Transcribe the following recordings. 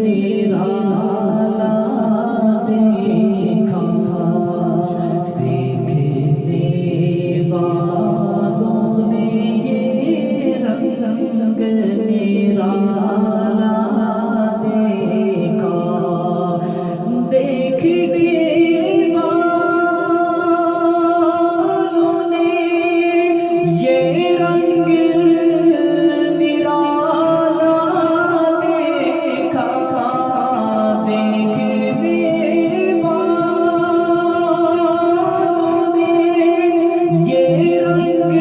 نرالا دیکھا، دیکھنے والوں نے یہ رنگ نرالا دیکھا، دیکھنے والوں نے یہ رنگ نرالا دیکھا، دیکھنے والوں نے یہ رنگ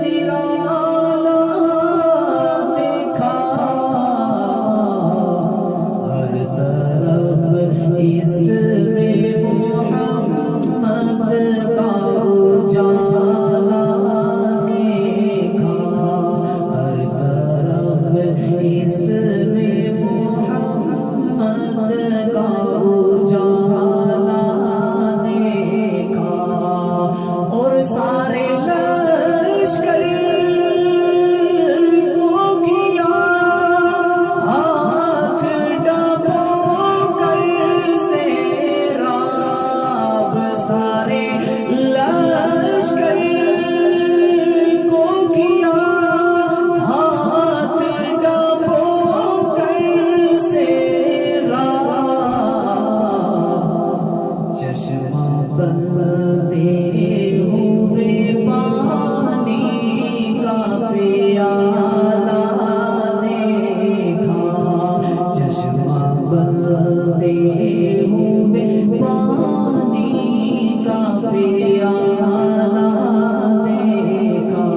نرالا دیکھا، ہر طرف اس میں محمد کا اجالا دیکھا، ہر طرف اس میں محمد کا اجالا دیکھا، اور سارے لشکر کو کیا ہاتھ ڈبو کر سیراب، سارے لشکر کو کیا ہاتھ ڈبو کر سیراب، چشمہ بندے ہوئے پانی کا پیالہ دیکھا، چشمہ بندے ہوئے پانی کا پیالہ دیکھا،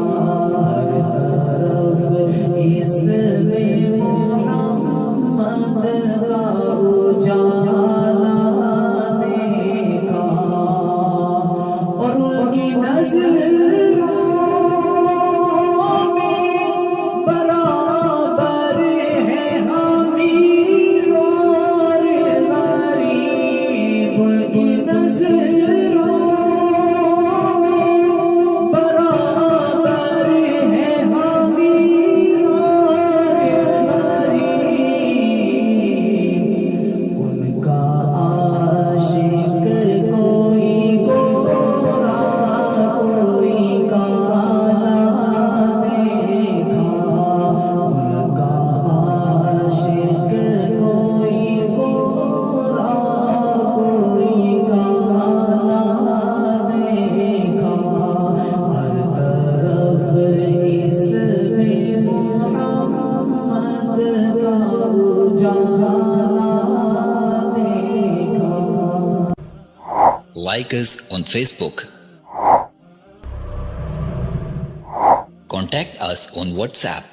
ہر طرف اس میں محمد کا اجالا دیکھا، اور ان کی نظروں میں برابر ہے امیر اور غریب، ان کی نظروں میں برابر ہے امیر اور غریب، ان کا عاشق کوئی گورا کوئی کالا دیکھا، ان کا عاشق کوئی گورا کوئی کالا دیکھا، ہر طرف اس میں محمد کا اجالا دیکھا۔ Like us on Facebook. Contact us on WhatsApp.